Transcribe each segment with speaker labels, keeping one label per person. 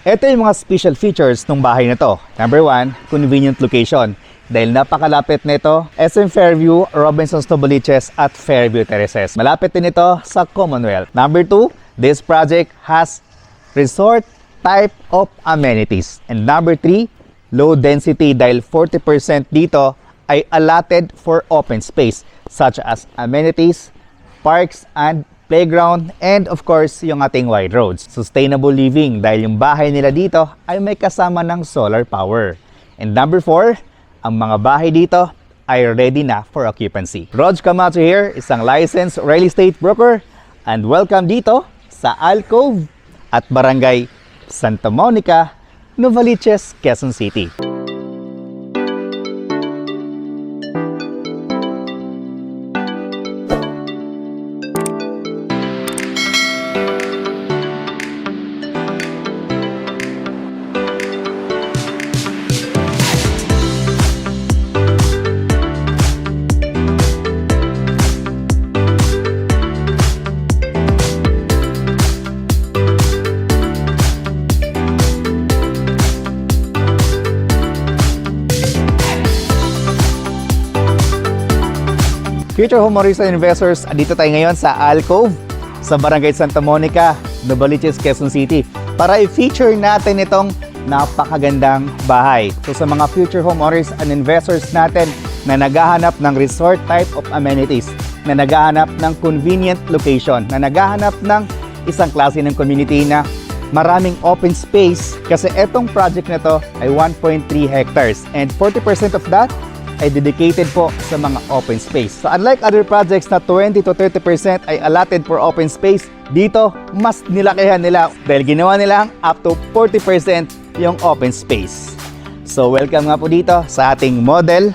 Speaker 1: Ito yung mga special features ng bahay na to. Number 1, convenient location. Dahil napakalapit nito, SM Fairview, Robinsons Novaliches at Fairview Terraces. Malapit din ito sa Commonwealth. Number 2, this project has resort type of amenities. And number 3, low density dahil 40% dito ay allotted for open space such as amenities, parks, and playground, and of course, yung ating wide roads. Sustainable living dahil yung bahay nila dito ay may kasama ng solar power. And number 4, ang mga bahay dito ay ready na for occupancy. Rog Camacho here, isang licensed real estate broker, and welcome dito sa Alcove at Barangay Santa Monica, Novaliches, Quezon City. Future homeowners and investors, dito tayo ngayon sa Alcove, sa Barangay Santa Monica, Novaliches, Quezon City, para i-feature natin itong napakagandang bahay. So sa mga future homeowners and investors natin na naghahanap ng resort type of amenities, na naghahanap ng convenient location, na naghahanap ng isang klase ng community na maraming open space, kasi itong project na to ay 1.3 hectares and 40% of that ay dedicated po sa mga open space. So unlike other projects na 20 to 30% ay allotted for open space, dito mas nilakihan nila dahil ginawa nilang up to 40% yung open space. So welcome nga po dito sa ating Model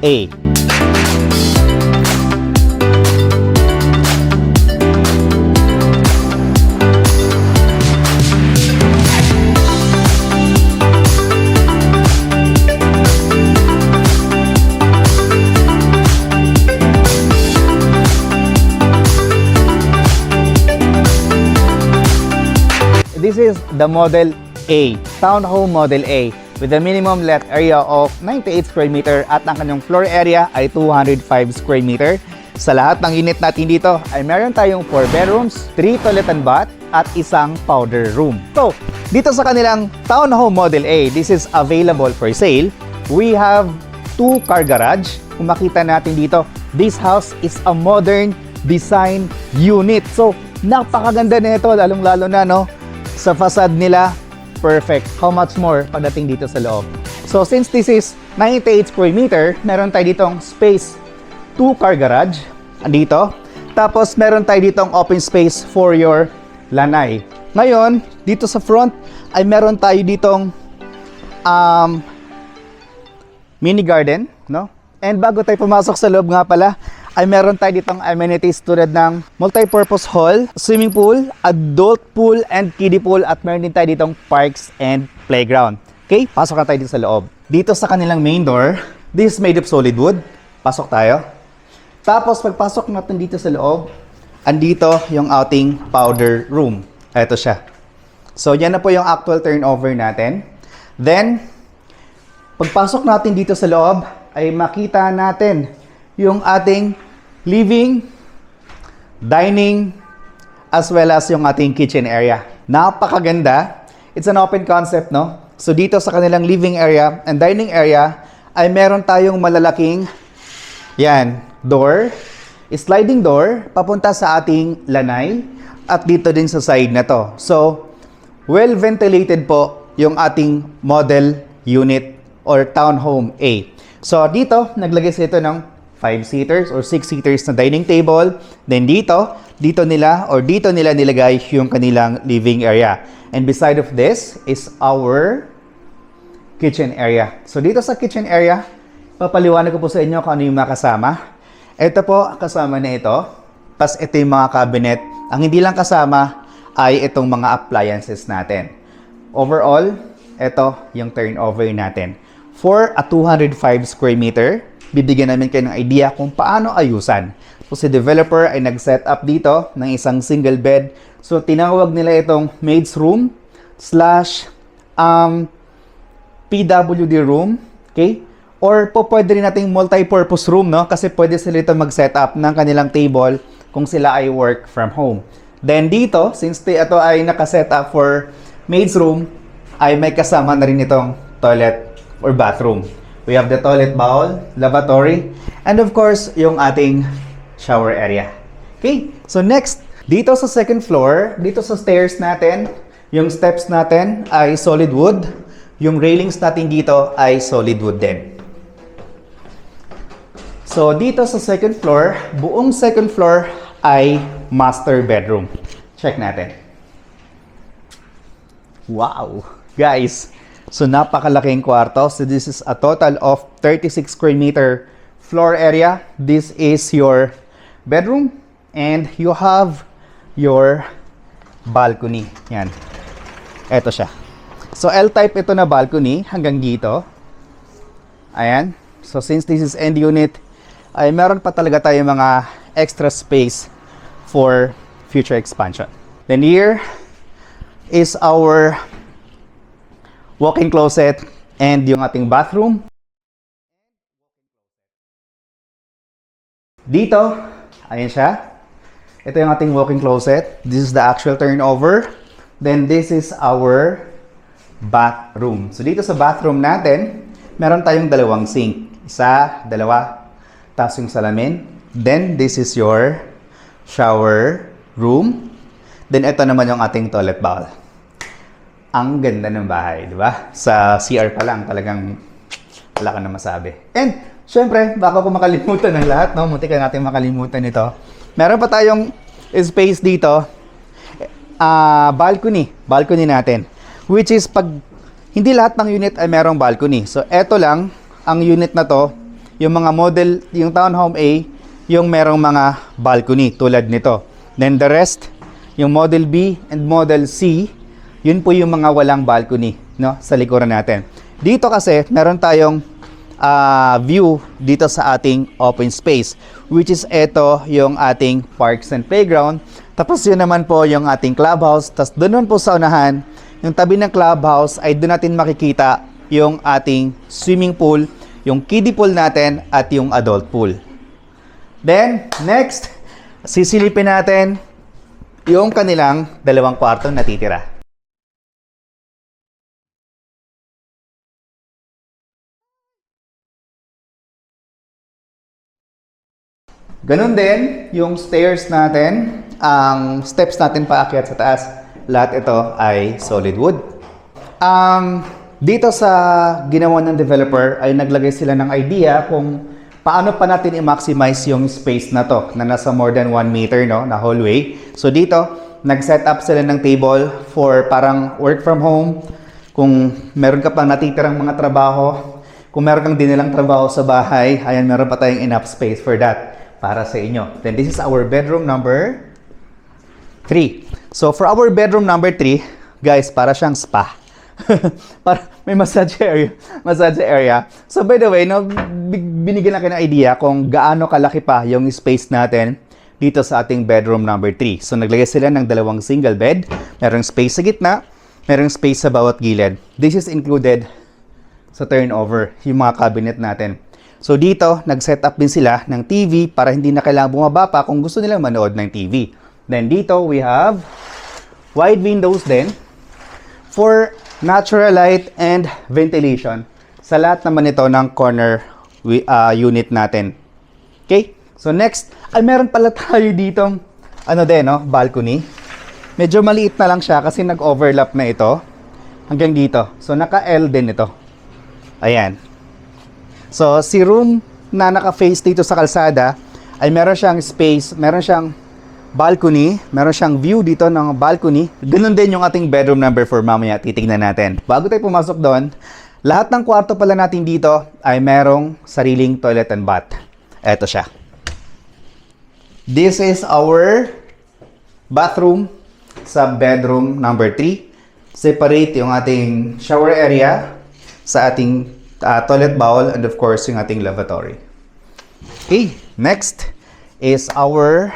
Speaker 1: A. This is the Model A, Townhome Model A, with a minimum lot area of 98 square meter at ang kanyang floor area ay 205 square meter. Sa lahat ng unit natin dito ay meron tayong 4 bedrooms, 3 toilet and bath at isang powder room. So, dito sa kanilang Townhome Model A, this is available for sale. We have 2 car garage. Kung makita natin dito, this house is a modern design unit. So, napakaganda nito, lalong-lalo na, no? Sa facade nila, perfect. How much more pagdating dito sa loob? So since this is 98 square meter, meron tayo ditong space 2 car garage andito. Tapos meron tayo ditong open space for your lanay. Ngayon, dito sa front ay meron tayo ditong mini garden, no? And bago tayo pumasok sa loob nga pala, ay meron tayo ditong amenities tulad ng multi-purpose hall, swimming pool, adult pool, and kiddie pool, at meron din tayo ditong parks and playground. Okay, pasok na tayo dito sa loob. Dito sa kanilang main door, this is made of solid wood. Pasok tayo. Tapos pagpasok natin dito sa loob, andito yung ating powder room. Ito siya. So yan na po yung actual turnover natin. Then, pagpasok natin dito sa loob, ay makita natin yung ating living, dining, as well as yung ating kitchen area. Napakaganda. It's an open concept, no? So dito sa kanilang living area and dining area ay meron tayong malalaking door, sliding door papunta sa ating lanay at dito din sa side na to. So well ventilated po yung ating model unit or townhome A. So dito naglagay sila ito ng 5-seaters or 6-seaters na dining table. Then dito nila nilagay yung kanilang living area. And beside of this is our kitchen area. So dito sa kitchen area, papaliwanag ko po sa inyo kung ano yung mga kasama. Ito po, kasama na ito. Tapos ito yung mga cabinet. Ang hindi lang kasama ay itong mga appliances natin. Overall, ito yung turnover natin. For a 205 square meter, bibigyan namin kayo ng idea kung paano ayusan. So si developer ay nag-set up dito ng isang single bed. So tinawag nila itong maid's room. slash PWD room, okay? Or po pwede rin nating multi-purpose room, no? Kasi pwede sila ito mag-set up ng kanilang table kung sila ay work from home. Then dito, since ito ay naka-set up for maid's room, ay may kasama na rin itong toilet or bathroom. We have the toilet bowl, lavatory, and of course, yung ating shower area. Okay, so next, dito sa second floor, dito sa stairs natin, yung steps natin ay solid wood. Yung railings natin dito ay solid wood din. So, dito sa second floor, buong second floor ay master bedroom. Check natin. Wow! Guys, so napakalaking kwarto. So, this is a total of 36 square meter floor area. This is your bedroom and you have your balcony. Yan. Ito siya. So, L-type ito na balcony hanggang dito. Ayan. So, since this is end unit, ay meron pa talaga tayo mga extra space for future expansion. Then here is our walk-in closet and yung ating bathroom. Dito, ayan siya. Ito yung ating walk-in closet. This is the actual turnover. Then this is our bathroom. So dito sa bathroom natin, meron tayong dalawang sink. Isa, dalawa, tapos yung salamin. Then, this is your shower room. Then, ito naman yung ating toilet bowl. Ang ganda ng bahay, di ba? Sa CR pa lang, talagang wala ka na masabi. And, syempre, baka ko makalimutan ng lahat, no? Munti ka natin makalimutan ito. Meron pa tayong space dito. Balcony natin. Which is, pag hindi lahat ng unit ay merong balcony. So, eto lang, ang unit na to, yung mga model, yung townhome A, yung merong mga balcony tulad nito. Then the rest, yung model B and model C, yun po yung mga walang balcony, no, sa likuran natin. Dito kasi, meron tayong view dito sa ating open space, which is ito yung ating parks and playground. Tapos yun naman po yung ating clubhouse. Tapos doon po sa unahan, yung tabi ng clubhouse ay doon natin makikita yung ating swimming pool, yung kiddie pool natin at yung adult pool. Then, next, sisilipin natin yung kanilang dalawang kwarto na natitira. Ganon din yung stairs natin, ang steps natin paakyat sa taas, lahat ito ay solid wood. Dito sa ginawa ng developer ay naglagay sila ng idea kung paano pa natin i-maximize yung space na to na nasa more than 1 meter, no, na hallway. So dito, nag-set up sila ng table for parang work from home. Kung meron ka pang natitirang mga trabaho, kung meron kang dinilang trabaho sa bahay, ayan, meron pa tayong enough space for that para sa inyo. Then this is our bedroom number 3. So for our bedroom number 3, guys, para siyang spa. Para may massage area. So by the way, no, binigyan natin ng idea kung gaano kalaki pa yung space natin dito sa ating bedroom number 3. So naglagay sila ng dalawang single bed, merong space sa gitna, merong space sa bawat gilid. This is included sa turnover, yung mga cabinet natin. So dito, nag-set up din sila ng TV para hindi na kailangan bumaba pa kung gusto nilang manood ng TV. Then dito, we have wide windows din for natural light and ventilation sa lahat naman ito ng corner unit natin. Okay? So next, ay meron pala tayo ditong balcony. Medyo maliit na lang siya kasi nag-overlap na ito hanggang dito. So naka-L din ito. Ayan. So si room na naka-face dito sa kalsada ay meron siyang space, meron siyang balcony, meron siyang view dito ng balcony. Ganun din yung ating bedroom number 4 mamaya, titignan natin. Bago tayo pumasok doon, lahat ng kwarto pala natin dito ay merong sariling toilet and bath. Eto siya. This is our bathroom sa bedroom number 3. Separate yung ating shower area sa ating toilet bowl and of course yung ating lavatory. Okay, next is our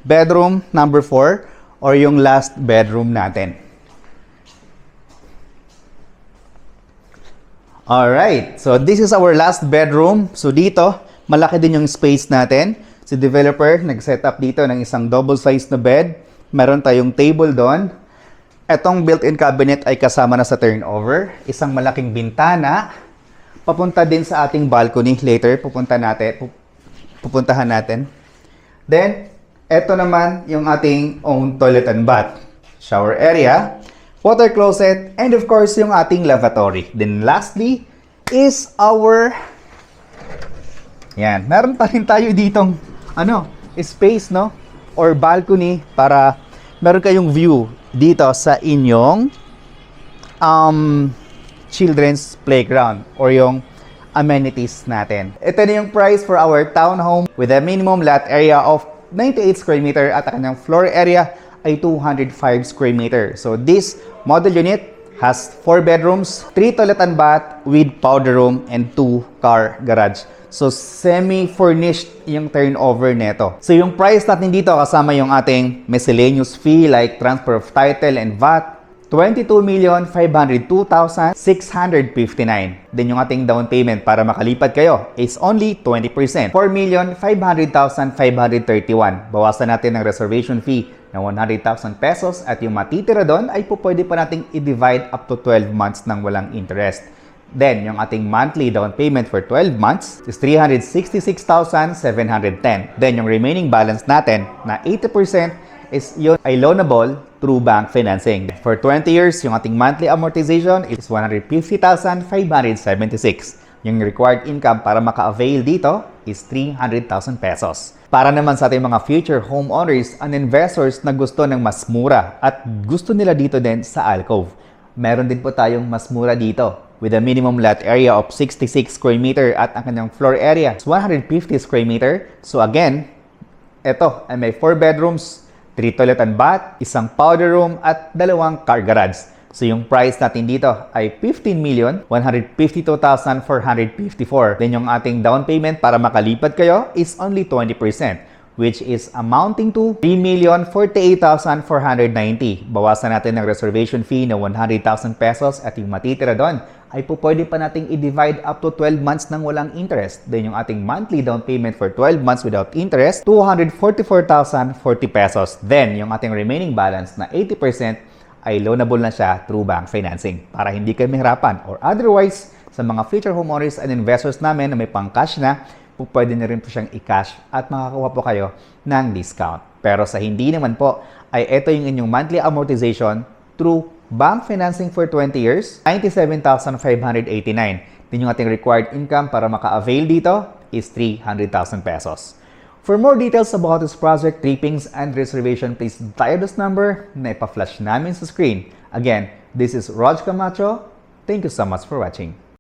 Speaker 1: bedroom number 4 or yung last bedroom natin. Alright, so this is our last bedroom. So dito, malaki din yung space natin. Si developer nag-set up dito ng isang double-sized na bed. Meron tayong table doon. Etong built-in cabinet ay kasama na sa turnover. Isang malaking bintana. Papunta din sa ating balcony. Later, pupuntahan natin. Then, eto naman yung ating own toilet and bath. Shower area, water closet, and of course, yung ating lavatory. Then lastly, is our... Yan, meron pa rin tayo ditong, space, no? Or balcony para meron kayong view dito sa inyong children's playground or yung amenities natin. Ito na yung price for our townhome with a minimum lot area of 98 square meter at ang kanyang floor area ay 205 square meter. So this model unit has 4 bedrooms, 3 toilet and bath with powder room and 2 car garage. So semi-furnished yung turnover neto. So yung price natin dito kasama yung ating miscellaneous fee like transfer of title and VAT, 22,502,659. Then yung ating down payment para makalipat kayo is only 20%. 4,500,531. Bawasan natin ng reservation fee na 100,000 pesos at yung matitira doon ay pwede pa nating i-divide up to 12 months ng walang interest. Then, yung ating monthly down payment for 12 months is 366,710. Then, yung remaining balance natin na 80% is yun ay loanable through bank financing. For 20 years, yung ating monthly amortization is 150,576. Yung required income para maka-avail dito is 300,000 pesos. Para naman sa ating mga future homeowners and investors na gusto ng mas mura at gusto nila dito din sa Alcove, meron din po tayong mas mura dito with a minimum lot area of 66 square meter at ang kanyang floor area is 150 square meter. So again, ito ay may 4 bedrooms, 3 toilet and bath, isang powder room at 2 car garage. So yung price natin dito ay 15,152,454. Then yung ating down payment para makalipat kayo is only 20%, which is amounting to 3,048,490. Bawasan natin ng reservation fee na 100,000 pesos at yung matitira doon ay pwede pa nating i-divide up to 12 months ng walang interest. Then yung ating monthly down payment for 12 months without interest, 244,040 pesos. Then yung ating remaining balance na 80% ay loanable na siya through bank financing para hindi kayo mahirapan. Or otherwise, sa mga future homeowners and investors namin na may pang-cash na, pwede na rin po siyang i-cash at makakakuha po kayo ng discount. Pero sa hindi naman po, ay ito yung inyong monthly amortization through bank financing for 20 years, 97,589. Din yung ating required income para maka-avail dito is 300,000 pesos. For more details about this project, trippings, and reservation, please dial this number na ipa-flash namin sa screen. Again, this is Rog Camacho. Thank you so much for watching.